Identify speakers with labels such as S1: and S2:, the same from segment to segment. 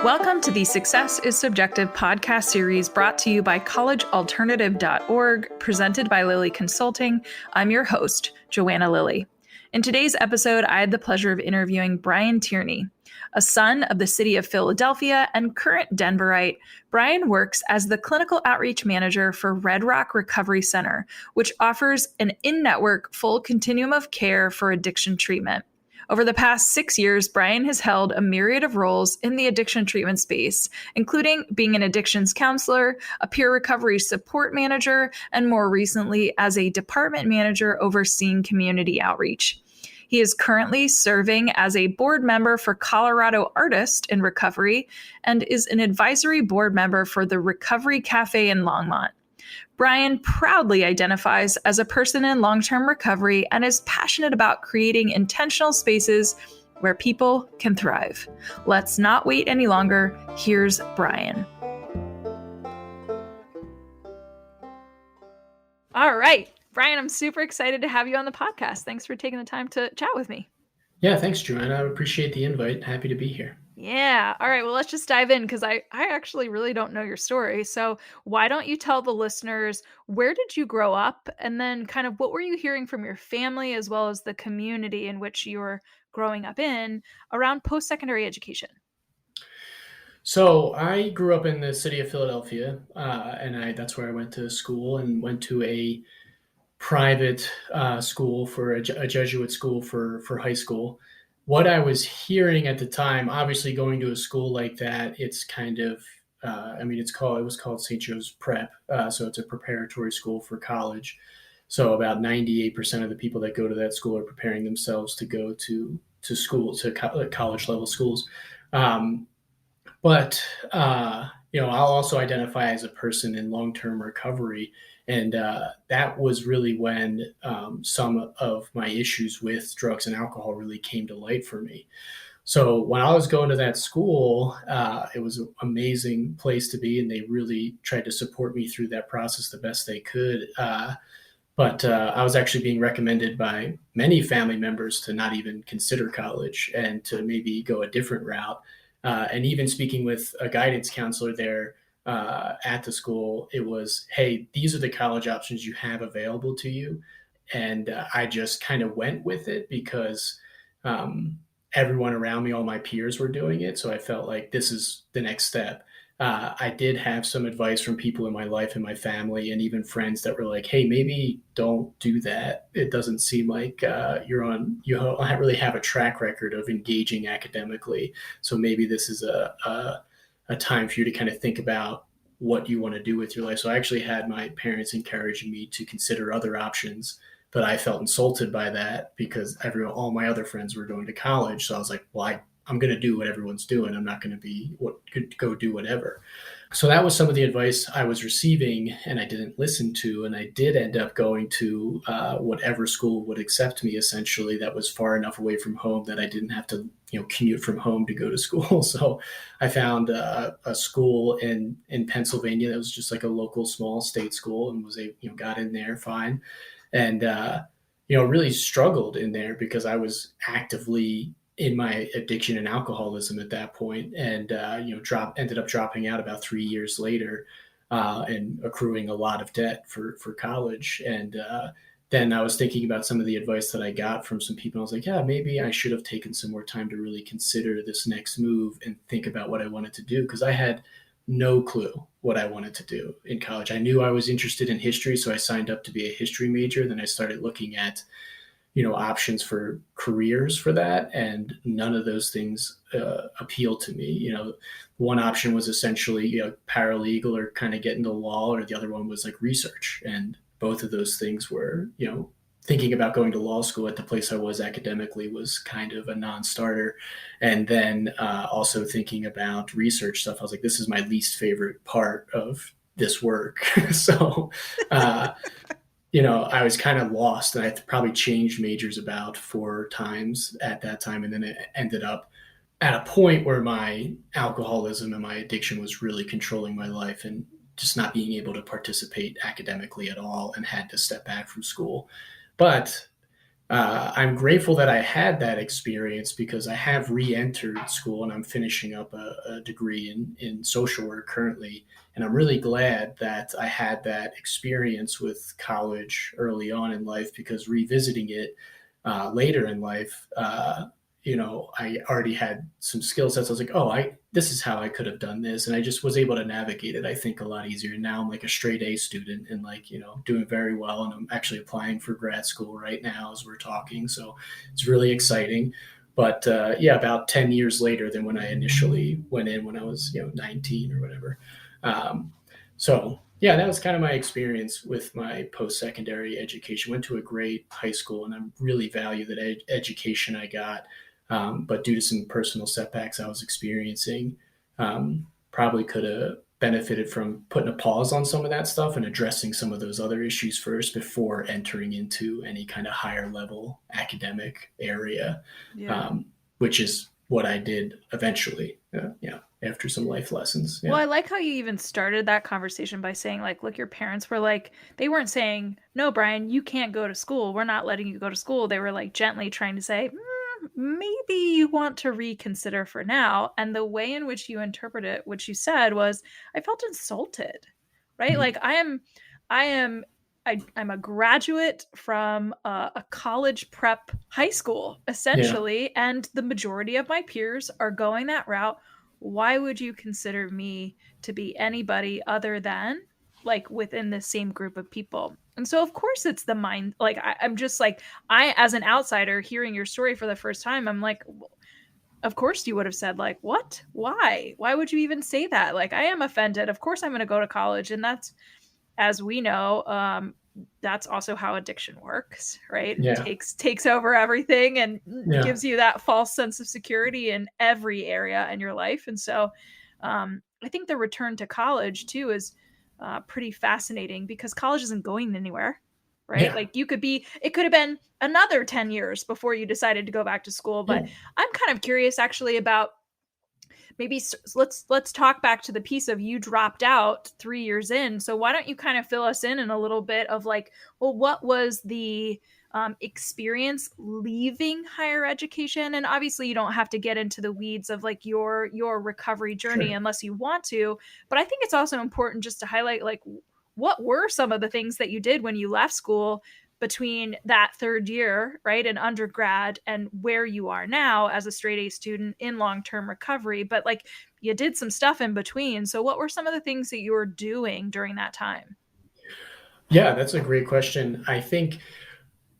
S1: Welcome to the Success is Subjective podcast series brought to you by collegealternative.org, presented by Lilly Consulting. I'm your host, Joanna Lilly. In today's episode, I had the pleasure of interviewing Brian Tierney. A son of the city of Philadelphia and current Denverite, Brian works as the clinical outreach manager for Red Rock Recovery Center, which offers an in-network full continuum of care for addiction treatment. Over the past 6 years, Brian has held a myriad of roles in the addiction treatment space, including being an addictions counselor, a peer recovery support manager, and more recently as a department manager overseeing community outreach. He is currently serving as a board member for Colorado Artist in Recovery and is an advisory board member for the Recovery Cafe in Longmont. Brian proudly identifies as a person in long-term recovery and is passionate about creating intentional spaces where people can thrive. Let's not wait any longer. Here's Brian. All right. Brian, I'm super excited to have you on the podcast. Thanks for taking the time to chat with me.
S2: Yeah, thanks, Joanna. I appreciate the invite. Happy to be here.
S1: Yeah. All right. Well, let's just dive in because I actually really don't know your story. So why don't you tell the listeners, where did you grow up? And then kind of what were you hearing from your family as well as the community in which you were growing up in around post-secondary education?
S2: So I grew up in the city of Philadelphia, and that's where I went to school and went to a private school for a Jesuit school for high school. What I was hearing at the time, obviously going to a school like that, it's kind of, it was called St. Joe's Prep. So it's a preparatory school for college. So about 98% of the people that go to that school are preparing themselves to go to school, to college level schools. I'll also identify as a person in long-term recovery. And that was really when some of my issues with drugs and alcohol really came to light for me. So when I was going to that school, it was an amazing place to be, and they really tried to support me through that process the best they could. But I was actually being recommended by many family members to not even consider college and to maybe go a different route. And even speaking with a guidance counselor there, at the school, it was, hey, these are the college options you have available to you. And I just kind of went with it because everyone around me, all my peers were doing it. So I felt like this is the next step. I did have some advice from people in my life and my family and even friends that were like, hey, maybe don't do that. It doesn't seem like you don't really have a track record of engaging academically. So maybe this is a time for you to kind of think about what you want to do with your life. So I actually had my parents encouraging me to consider other options, but I felt insulted by that because all my other friends were going to college. So I was like, well, I'm going to do what everyone's doing. I'm not going to go do whatever. So that was some of the advice I was receiving and I didn't listen to. And I did end up going to whatever school would accept me, essentially, that was far enough away from home that I didn't have to commute from home to go to school. So I found a school in Pennsylvania that was just like a local small state school and got in there fine. And, really struggled in there because I was actively in my addiction and alcoholism at that point, and ended up dropping out about 3 years later and accruing a lot of debt for college. And then I was thinking about some of the advice that I got from some people. I was like, yeah, maybe I should have taken some more time to really consider this next move and think about what I wanted to do, because I had no clue what I wanted to do in college. I knew I was interested in history, so I signed up to be a history major. Then I started looking at options for careers for that. And none of those things appealed to me. One option was essentially, paralegal or kind of get into law, or the other one was like research. And both of those things were, thinking about going to law school at the place I was academically was kind of a non-starter. And then also thinking about research stuff, I was like, this is my least favorite part of this work. So, I was kind of lost, and I probably changed majors about 4 times at that time. And then it ended up at a point where my alcoholism and my addiction was really controlling my life and just not being able to participate academically at all, and had to step back from school. But I'm grateful that I had that experience because I have re-entered school and I'm finishing up a degree in social work currently. And I'm really glad that I had that experience with college early on in life because revisiting it later in life, I already had some skill sets. I was like, oh, this is how I could have done this, and I just was able to navigate it. I think a lot easier. Now I'm like a straight A student and like doing very well, and I'm actually applying for grad school right now as we're talking. So it's really exciting. But yeah, about 10 years later than when I initially went in when I was 19 or whatever. Um, so yeah, that was kind of my experience with my post-secondary education. Went to a great high school, and I really value that education I got. But due to some personal setbacks I was experiencing, probably could have benefited from putting a pause on some of that stuff and addressing some of those other issues first before entering into any kind of higher level academic area,
S1: Yeah.
S2: um, which is what I did eventually. After some life lessons.
S1: Well,
S2: Yeah,
S1: I like how you even started that conversation by saying, like, look, your parents were like, they weren't saying, no, Brian, you can't go to school. We're not letting you go to school. They were like gently trying to say, maybe you want to reconsider for now. And the way in which you interpret it, which you said was, I felt insulted, right?
S2: mm-hmm.
S1: Like, I am. I'm a graduate from a college prep high school,
S2: Yeah,
S1: essentially, and the majority of my peers are going that route. Why would you consider me to be anybody other than like within the same group of people? And so of course it's the mind, like I'm just like, I as an outsider hearing your story for the first time, I'm like, of course you would have said like, what, why would you even say that? Like, I am offended, of course I'm going to go to college. And that's, as we know, that's also how addiction works, right? It
S2: yeah,
S1: takes over everything and
S2: yeah,
S1: gives you that false sense of security in every area in your life. And so, I think the return to college too is pretty fascinating because college isn't going anywhere, right?
S2: yeah,
S1: Like you could be, it could have been another 10 years before you decided to go back to school. But
S2: yeah.
S1: I'm kind of curious actually about maybe let's talk back to the piece of you dropped out 3 years in. So why don't you kind of fill us in a little bit of like, well, what was the experience leaving higher education? And obviously, you don't have to get into the weeds of like your recovery journey
S2: Sure.
S1: unless you want to. But I think it's also important just to highlight like what were some of the things that you did when you left school between that third year, right, in undergrad and where you are now as a straight A student in long term recovery. But like you did some stuff in between. So, what were some of the things that you were doing during that time?
S2: Yeah, that's a great question. I think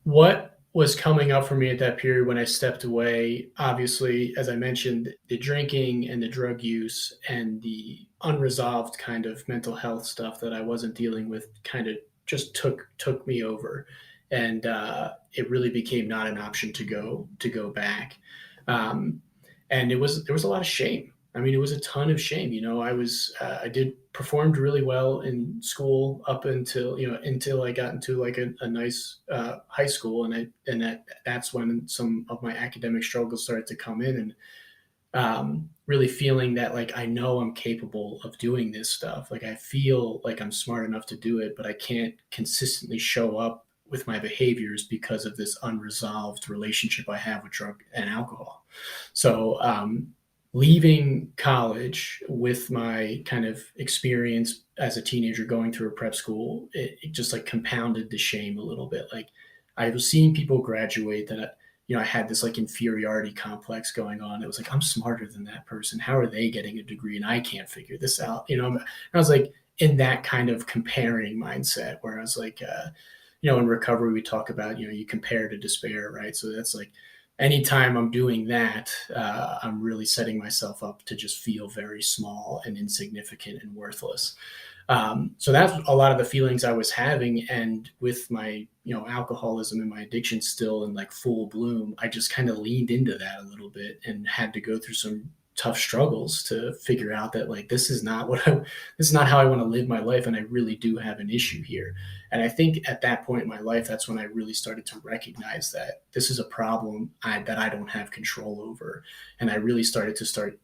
S2: what was coming up for me at that period when I stepped away, obviously, as I mentioned, the drinking and the drug use and the unresolved kind of mental health stuff that I wasn't dealing with kind of just took me over, and it really became not an option to go back. Um, and there was a lot of shame. I mean, it was a ton of shame. I did performed really well in school up until I got into like a nice high school, and that's when some of my academic struggles started to come in, and really feeling that like I know I'm capable of doing this stuff. Like I feel like I'm smart enough to do it, but I can't consistently show up with my behaviors because of this unresolved relationship I have with drug and alcohol. So leaving college with my kind of experience as a teenager going through a prep school, it just like compounded the shame a little bit. Like I was seeing people graduate that I had this like inferiority complex going on. It was like, I'm smarter than that person. How are they getting a degree and I can't figure this out? And I was like in that kind of comparing mindset where I was like, in recovery, we talk about, you compare to despair, right? So that's like, anytime I'm doing that, I'm really setting myself up to just feel very small and insignificant and worthless. So that's a lot of the feelings I was having. And with my, alcoholism and my addiction still in like full bloom, I just kind of leaned into that a little bit and had to go through some tough struggles to figure out that like this is not how I want to live my life, and I really do have an issue here. And I think at that point in my life, that's when I really started to recognize that this is a problem that I don't have control over, and I really started to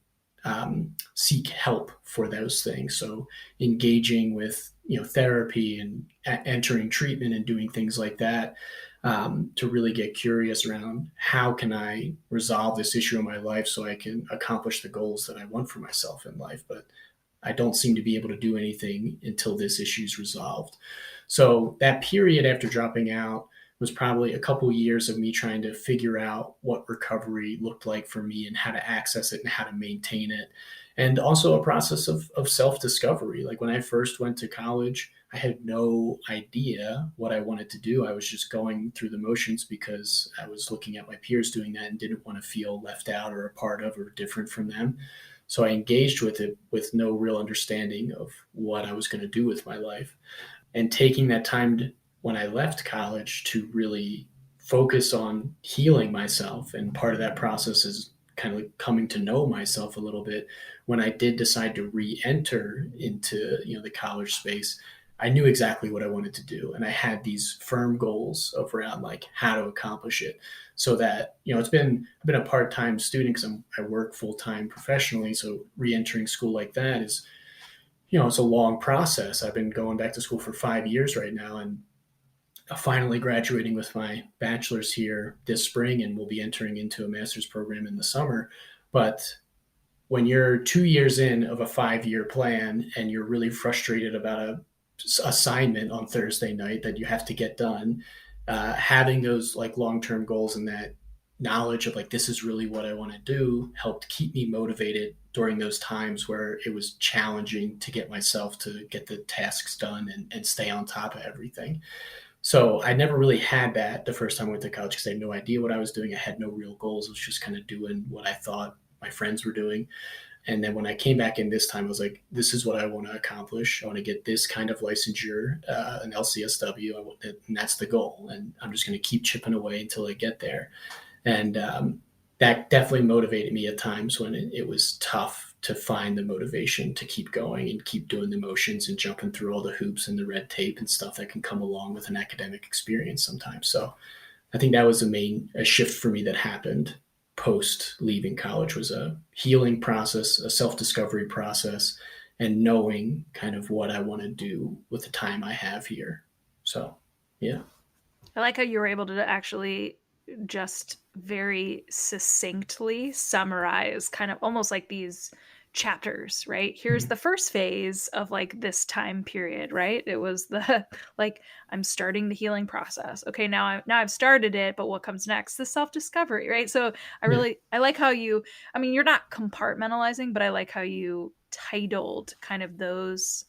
S2: seek help for those things. So engaging with therapy and entering treatment and doing things like that. to really get curious around how can I resolve this issue in my life so I can accomplish the goals that I want for myself in life. But I don't seem to be able to do anything until this issue is resolved. So that period after dropping out was probably a couple of years of me trying to figure out what recovery looked like for me and how to access it and how to maintain it. And also a process of self-discovery. Like when I first went to college, I had no idea what I wanted to do. I was just going through the motions because I was looking at my peers doing that and didn't want to feel left out or a part of or different from them. So I engaged with it with no real understanding of what I was going to do with my life. And taking that time when I left college to really focus on healing myself. And part of that process is kind of coming to know myself a little bit. When I did decide to re-enter into the college space, I knew exactly what I wanted to do, and I had these firm goals of around like how to accomplish it. So that I've been a part-time student because I work full-time professionally. So re-entering school like that is it's a long process. I've been going back to school for 5 years right now, and finally graduating with my bachelor's here this spring, and we'll be entering into a master's program in the summer. But when you're 2 years in of a 5-year plan and you're really frustrated about a assignment on Thursday night that you have to get done, having those like long-term goals and that knowledge of like, this is really what I want to do helped keep me motivated during those times where it was challenging to get myself to get the tasks done and stay on top of everything. So I never really had that the first time I went to college because I had no idea what I was doing. I had no real goals. I was just kind of doing what I thought my friends were doing. And then when I came back in this time, I was like, this is what I want to accomplish. I want to get this kind of licensure, an LCSW, and that's the goal. And I'm just going to keep chipping away until I get there. And that definitely motivated me at times when it was tough to find the motivation to keep going and keep doing the motions and jumping through all the hoops and the red tape and stuff that can come along with an academic experience sometimes. So I think that was a shift for me that happened post leaving college, was a healing process, a self-discovery process, and knowing kind of what I want to do with the time I have here. So, yeah.
S1: I like how you were able to actually just very succinctly summarize kind of almost like these chapters, right? Here's the first phase of like this time period, right? It was the like, I'm starting the healing process. Okay, now I've started it, but what comes next? The self-discovery, right? So I like how you're not compartmentalizing, but I like how you titled kind of those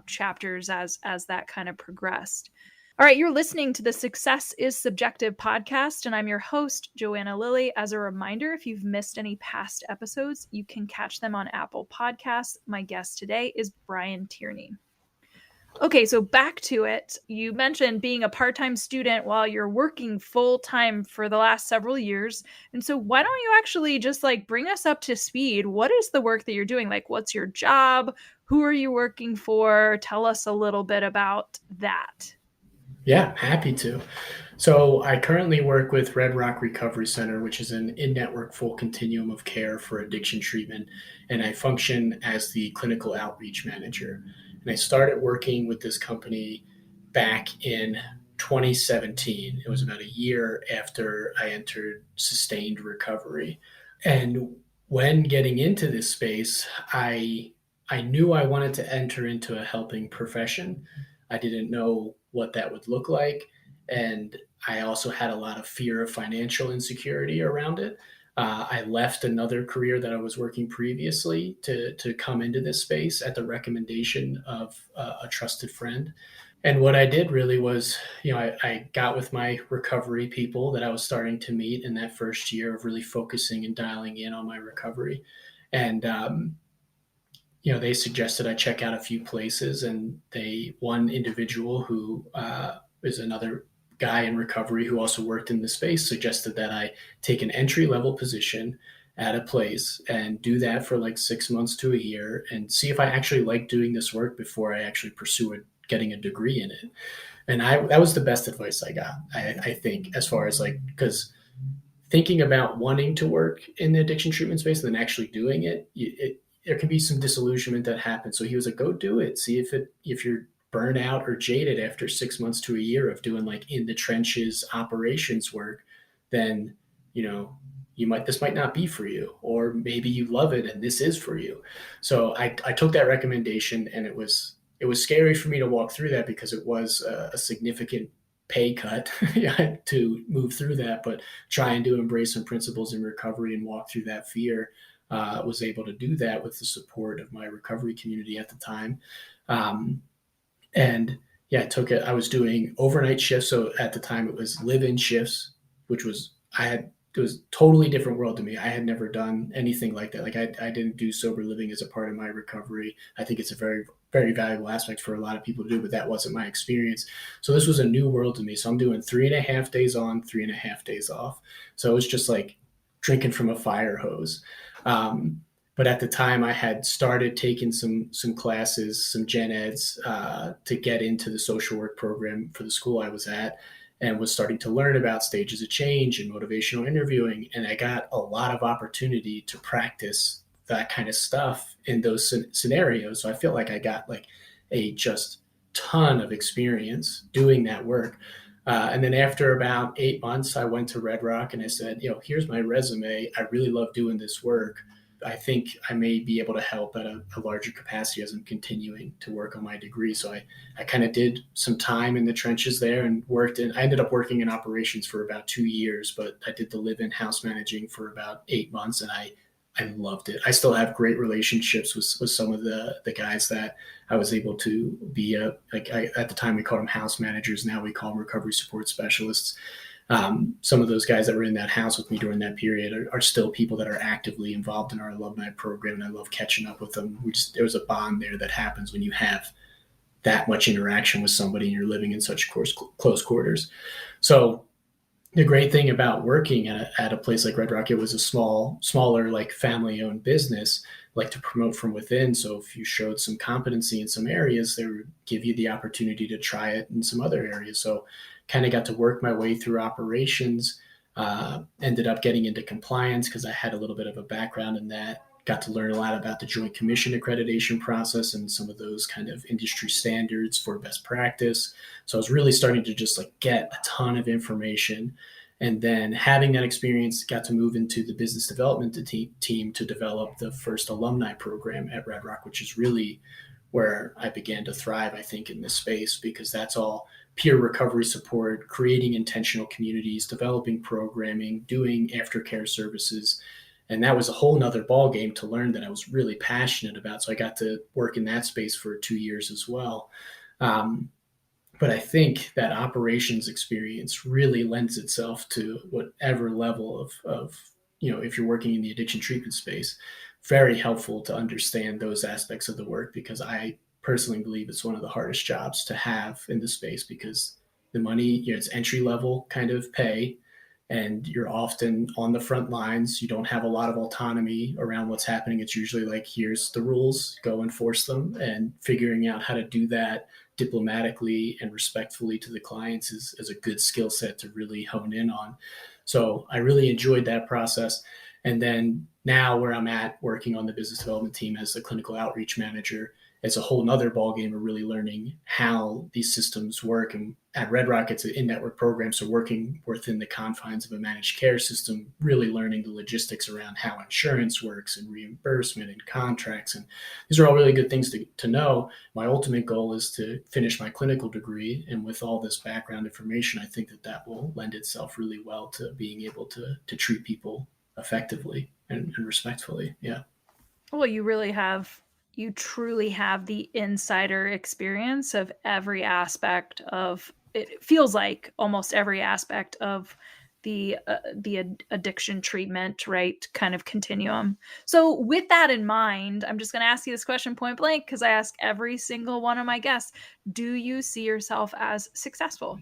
S1: chapters as that kind of progressed. All right, you're listening to the Success is Subjective podcast, and I'm your host, Joanna Lilly. As a reminder, if you've missed any past episodes, you can catch them on Apple Podcasts. My guest today is Brian Tierney. Okay, so back to it. You mentioned being a part-time student while you're working full-time for the last several years. And so why don't you actually just like bring us up to speed? What is the work that you're doing? Like, what's your job? Who are you working for? Tell us a little bit about that.
S2: Yeah, happy to. So I currently work with Red Rock Recovery Center, which is an in-network full continuum of care for addiction treatment, and I function as the clinical outreach manager. And I started working with this company back in 2017. It was about a year after I entered sustained recovery. And when getting into this space, I knew I wanted to enter into a helping profession. I didn't know what that would look like. And I also had a lot of fear of financial insecurity around it. I left another career that I was working previously to come into this space at the recommendation of a trusted friend. And what I did really was, I got with my recovery people that I was starting to meet in that first year of really focusing and dialing in on my recovery. And they suggested I check out a few places, and one individual who is another guy in recovery who also worked in the space suggested that I take an entry-level position at a place and do that for like 6 months to a year and see if I actually like doing this work before I actually pursue getting a degree in it. And that was the best advice I got, I think, as far as like, because thinking about wanting to work in the addiction treatment space and then actually doing it, there can be some disillusionment that happens. So he was like, go do it. See if you're burnout or jaded after 6 months to a year of doing like in the trenches operations work, then, you know, this might not be for you, or maybe you love it and this is for you. So I took that recommendation, and it was scary for me to walk through that because it was a significant pay cut to move through that, but trying to embrace some principles in recovery and walk through that fear, was able to do that with the support of my recovery community at the time. Um, and yeah, I took it. I was doing overnight shifts. So at the time it was live-in shifts, which was, it was a totally different world to me. I had never done anything like that. Like I didn't do sober living as a part of my recovery. I think it's a very, very valuable aspect for a lot of people to do, but that wasn't my experience. So this was a new world to me. So I'm doing 3.5 days on, 3.5 days off. So it was just like drinking from a fire hose. But at the time, I had started taking some classes, some gen eds, to get into the social work program for the school I was at, and was starting to learn about stages of change and motivational interviewing. And I got a lot of opportunity to practice that kind of stuff in those scenarios. So I feel like I got like a just ton of experience doing that work. And then after about 8 months, I went to Red Rock and I said, here's my resume. I really love doing this work. I think I may be able to help at a larger capacity as I'm continuing to work on my degree. So I kind of did some time in the trenches there and I ended up working in operations for about 2 years, but I did the live-in house managing for about 8 months, and I loved it. I still have great relationships with some of the guys that I was able to be at the time we called them house managers. Now we call them recovery support specialists. Some of those guys that were in that house with me during that period are still people that are actively involved in our alumni program, and I love catching up with them. There was a bond there that happens when you have that much interaction with somebody and you're living in such close quarters. So the great thing about working at a place like Red Rock, it was a smaller, like family-owned business, like to promote from within. So if you showed some competency in some areas, they would give you the opportunity to try it in some other areas. So kind of got to work my way through operations, ended up getting into compliance because I had a little bit of a background in that, got to learn a lot about the Joint Commission accreditation process and some of those kind of industry standards for best practice. So I was really starting to just like get a ton of information. And then having that experience, got to move into the business development team to develop the first alumni program at Red Rock, which is really where I began to thrive, I think, in this space, because that's all peer recovery support, creating intentional communities, developing programming, doing aftercare services. And that was a whole nother ball game to learn that I was really passionate about. So I got to work in that space for 2 years as well. But I think that operations experience really lends itself to whatever level of if you're working in the addiction treatment space, very helpful to understand those aspects of the work, because I personally believe it's one of the hardest jobs to have in the space, because the money, it's entry level kind of pay, and you're often on the front lines. You don't have a lot of autonomy around what's happening. It's usually like, here's the rules, go enforce them, and figuring out how to do that diplomatically and respectfully to the clients is a good skill set to really hone in on. So I really enjoyed that process. And then now where I'm at, working on the business development team as the clinical outreach manager, it's a whole nother ballgame of really learning how these systems work. And at Red Rock, it's an in-network program. So working within the confines of a managed care system, really learning the logistics around how insurance works and reimbursement and contracts. And these are all really good things to know. My ultimate goal is to finish my clinical degree. And with all this background information, I think that will lend itself really well to being able to treat people effectively and respectfully. Yeah.
S1: Well, you truly have the insider experience of every aspect of it. Feels like almost every aspect of the addiction treatment, right? Kind of continuum. So with that in mind, I'm just going to ask you this question point blank, because I ask every single one of my guests, do you see yourself as successful?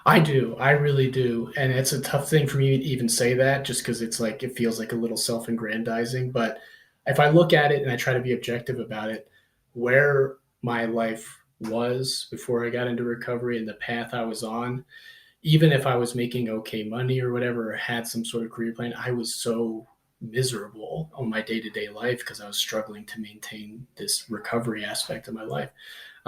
S2: I do. I really do. And it's a tough thing for me to even say that, just because it's like, it feels like a little self-aggrandizing. But if I look at it and I try to be objective about it, where my life was before I got into recovery and the path I was on, even if I was making okay money or whatever, or had some sort of career plan, I was so miserable on my day-to-day life because I was struggling to maintain this recovery aspect of my life.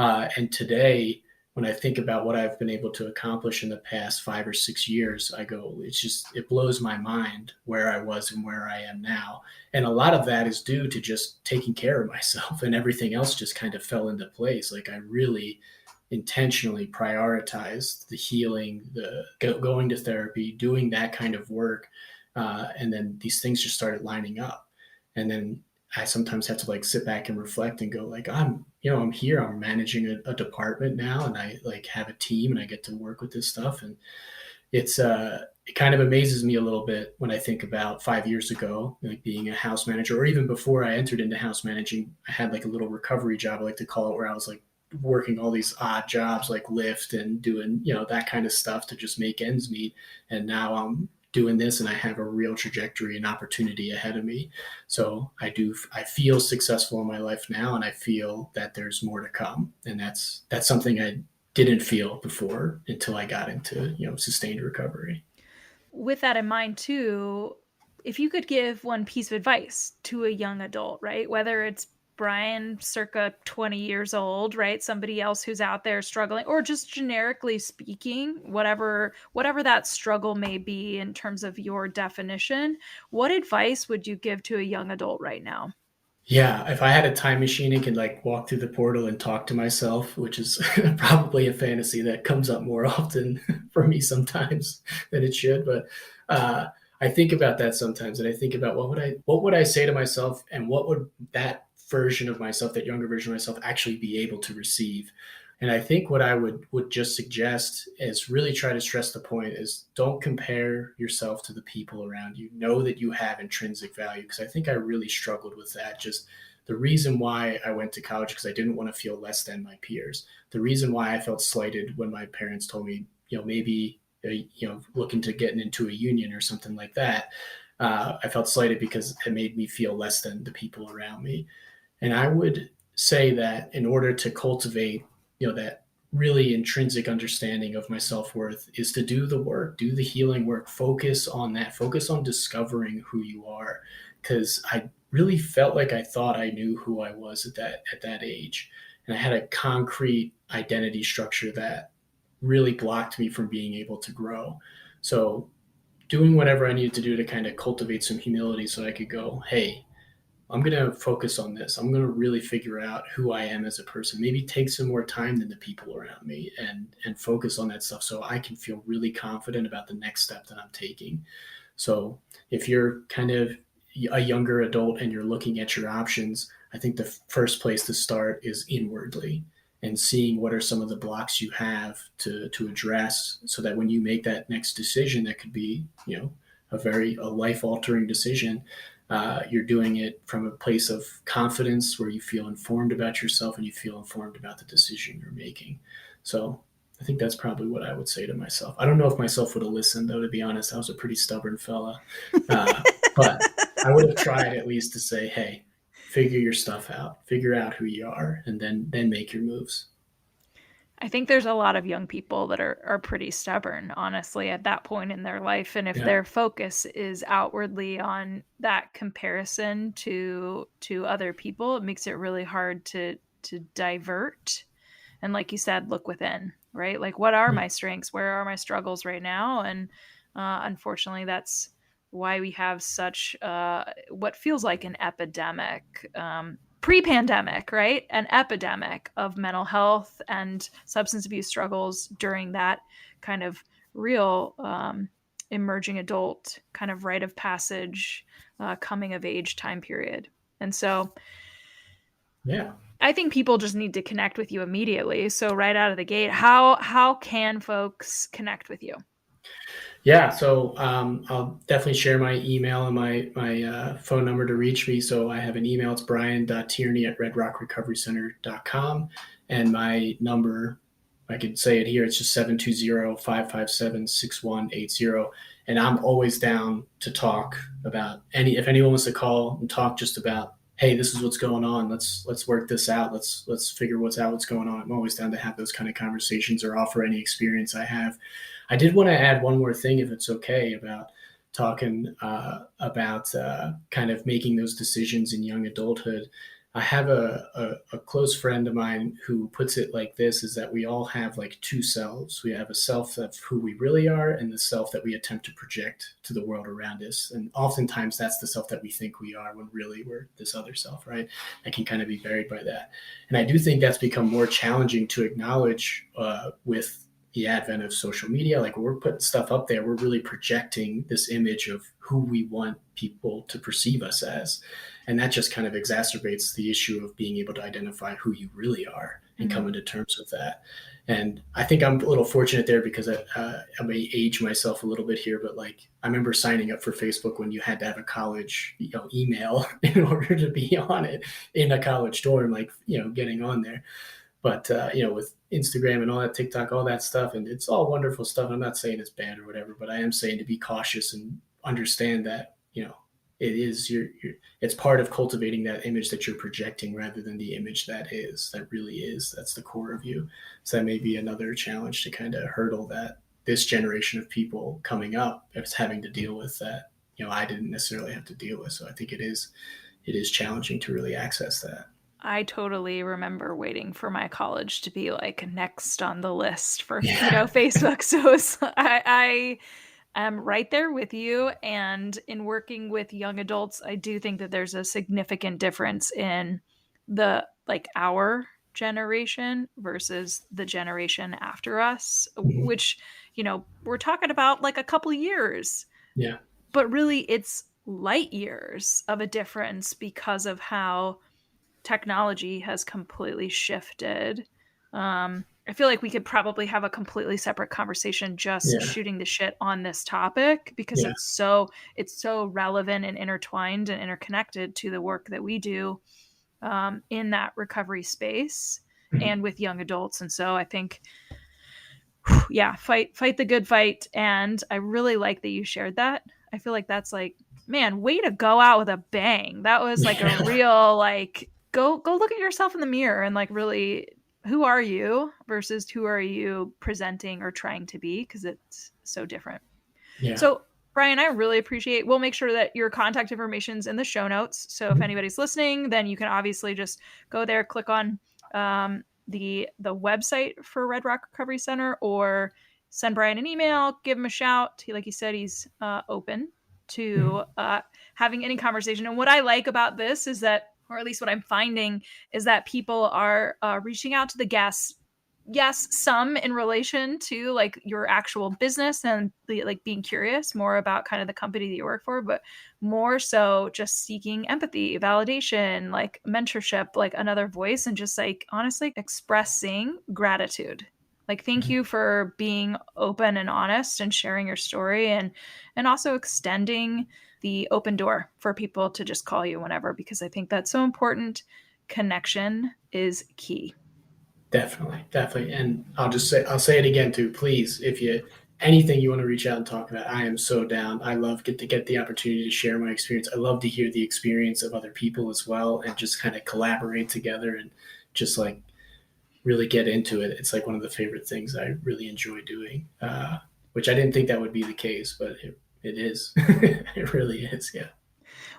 S2: And today, when I think about what I've been able to accomplish in the past 5 or 6 years, I go, it blows my mind where I was and where I am now. And a lot of that is due to just taking care of myself, and everything else just kind of fell into place. Like I really intentionally prioritized the healing, going to therapy, doing that kind of work. And then these things just started lining up. And then I sometimes have to like sit back and reflect and go like, I'm here, I'm managing a department now, and I like have a team and I get to work with this stuff. And it kind of amazes me a little bit when I think about 5 years ago, like being a house manager, or even before I entered into house managing, I had like a little recovery job, I like to call it, where I was like working all these odd jobs like Lyft and doing, that kind of stuff to just make ends meet. And now I'm doing this and I have a real trajectory and opportunity ahead of me. So I feel successful in my life now, and I feel that there's more to come. And that's something I didn't feel before until I got into, sustained recovery.
S1: With that in mind too, if you could give one piece of advice to a young adult, right? Whether it's Brian circa 20 years old, right? Somebody else who's out there struggling, or just generically speaking, whatever that struggle may be in terms of your definition, what advice would you give to a young adult right now?
S2: Yeah, if I had a time machine and could like walk through the portal and talk to myself, which is probably a fantasy that comes up more often for me sometimes than it should, but I think about that sometimes, and I think about what would I say to myself, and what would that version of myself, that younger version of myself, actually be able to receive. And I think what I would just suggest is really try to stress the point is, don't compare yourself to the people around you. Know that you have intrinsic value, because I think I really struggled with that. Just the reason why I went to college, because I didn't want to feel less than my peers. The reason why I felt slighted when my parents told me, maybe looking to getting into a union or something like that. I felt slighted because it made me feel less than the people around me. And I would say that in order to cultivate, that really intrinsic understanding of my self-worth, is to do the work, do the healing work, focus on that, focus on discovering who you are. Because I really felt like I thought I knew who I was at that age. And I had a concrete identity structure that really blocked me from being able to grow. So doing whatever I needed to do to kind of cultivate some humility so I could go, hey, I'm going to focus on this. I'm going to really figure out who I am as a person. Maybe take some more time than the people around me, and focus on that stuff so I can feel really confident about the next step that I'm taking. So if you're kind of a younger adult and you're looking at your options, I think the first place to start is inwardly, and seeing what are some of the blocks you have to address, so that when you make that next decision, that could be, a life altering decision, you're doing it from a place of confidence where you feel informed about yourself and you feel informed about the decision you're making. So I think that's probably what I would say to myself. I don't know if myself would have listened, though, to be honest. I was a pretty stubborn fella. But I would have tried at least to say, hey, figure your stuff out, figure out who you are, and then make your moves.
S1: I think there's a lot of young people that are pretty stubborn, honestly, at that point in their life. And if
S2: Yeah.
S1: their focus is outwardly on that comparison to other people, it makes it really hard to divert. And like you said, look within, right? Like, what are
S2: Yeah.
S1: my strengths? Where are my struggles right now? And unfortunately, that's why we have such what feels like an epidemic, pre-pandemic, right? An epidemic of mental health and substance abuse struggles during that kind of real emerging adult kind of rite of passage, coming of age time period. And so
S2: Yeah.
S1: I think people just need to connect with you immediately. So right out of the gate, how can folks connect with you?
S2: Yeah, so I'll definitely share my email and my phone number to reach me. So I have an email. It's brian.tierney@redrockrecoverycenter.com. And my number, I could say it here, it's just 720-557-6180. And I'm always down to talk about if anyone wants to call and talk just about, hey, this is what's going on. Let's work this out. Let's figure what's going on. I'm always down to have those kind of conversations or offer any experience I have. I did want to add one more thing, if it's okay, about talking about kind of making those decisions in young adulthood. I have a close friend of mine who puts it like this, is that we all have like two selves. We have a self of who we really are and the self that we attempt to project to the world around us. And oftentimes that's the self that we think we are when really we're this other self, right? That can kind of be buried by that. And I do think that's become more challenging to acknowledge with the advent of social media. Like when we're putting stuff up there, we're really projecting this image of who we want people to perceive us as. And that just kind of exacerbates the issue of being able to identify who you really are and coming to terms with that. And I think I'm a little fortunate there because I may age myself a little bit here, but like I remember signing up for Facebook when you had to have a college, email in order to be on it in a college dorm, like, getting on there. But, with Instagram and all that, TikTok, all that stuff, and it's all wonderful stuff. I'm not saying it's bad or whatever, but I am saying to be cautious and understand that, it is it's part of cultivating that image that you're projecting rather than the image that really is. That's the core of you. So that may be another challenge to kind of hurdle that this generation of people coming up is having to deal with that, I didn't necessarily have to deal with. So I think it is challenging to really access that.
S1: I totally remember waiting for my college to be like next on the list for,
S2: Yeah.
S1: Facebook. So I am right there with you. And in working with young adults, I do think that there's a significant difference in the our generation versus the generation after us,
S2: Mhm.
S1: which, we're talking about like a couple years,
S2: Yeah.
S1: but really it's light years of a difference because of how technology has completely shifted. I feel like we could probably have a completely separate conversation just
S2: Yeah.
S1: shooting the shit on this topic because
S2: Yeah.
S1: it's so relevant and intertwined and interconnected to the work that we do in that recovery space
S2: Mhm.
S1: and with young adults. And so I think, yeah, fight the good fight. And I really like that you shared that. I feel like that's like, man, way to go out with a bang. That was like a
S2: Yeah.
S1: real like go look at yourself in the mirror and like really, who are you versus who are you presenting or trying to be, because it's so different.
S2: Yeah.
S1: So Brian, I really appreciate, we'll make sure that your contact information's in the show notes. So if
S2: Mhm.
S1: anybody's listening, then you can obviously just go there, click on the website for Red Rock Recovery Center, or send Brian an email, give him a shout. Like you said, he's open
S2: Mhm.
S1: to having any conversation. And what I like about this is that, or at least what I'm finding, is that people are reaching out to the guests. Yes, some in relation to like your actual business and like being curious more about kind of the company that you work for, but more so just seeking empathy, validation, like mentorship, like another voice, and just like honestly expressing gratitude. Like thank
S2: Mhm.
S1: you for being open and honest and sharing your story, and also extending the open door for people to just call you whenever, because I think that's so important. Connection is key.
S2: Definitely. Definitely. And I'll say it again too. Please, if you anything you want to reach out and talk about, I am so down. I love to get the opportunity to share my experience. I love to hear the experience of other people as well, and just kind of collaborate together and just like really get into it. It's like one of the favorite things I really enjoy doing, which I didn't think that would be the case, but it is. It really is. Yeah.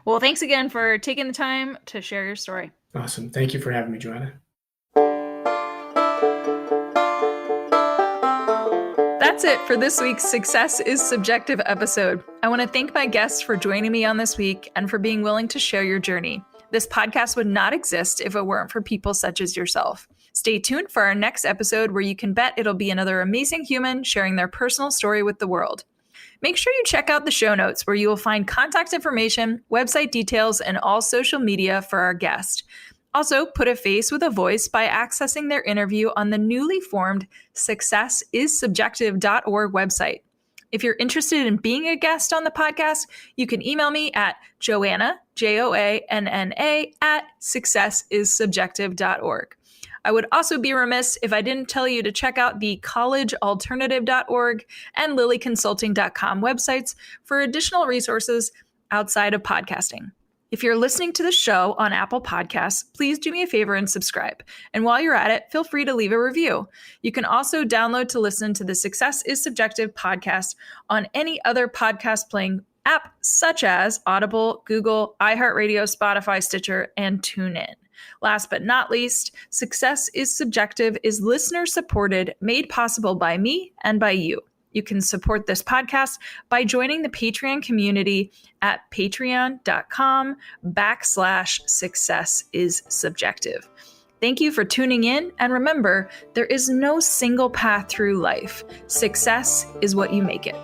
S1: Well, thanks again for taking the time to share your story.
S2: Awesome. Thank you for having me, Joanna.
S1: That's it for this week's Success is Subjective episode. I want to thank my guests for joining me on this week and for being willing to share your journey. This podcast would not exist if it weren't for people such as yourself. Stay tuned for our next episode where you can bet it'll be another amazing human sharing their personal story with the world. Make sure you check out the show notes where you will find contact information, website details, and all social media for our guest. Also, put a face with a voice by accessing their interview on the newly formed successissubjective.org website. If you're interested in being a guest on the podcast, you can email me at Joanna, Joanna, at successissubjective.org. I would also be remiss if I didn't tell you to check out the collegealternative.org and lilyconsulting.com websites for additional resources outside of podcasting. If you're listening to the show on Apple Podcasts, please do me a favor and subscribe. And while you're at it, feel free to leave a review. You can also download to listen to the Success is Subjective podcast on any other podcast playing app such as Audible, Google, iHeartRadio, Spotify, Stitcher, and TuneIn. Last but not least, Success is Subjective is listener supported, made possible by me and by you. You can support this podcast by joining the Patreon community at patreon.com/successissubjective. Thank you for tuning in, and remember, there is no single path through life. Success is what you make it.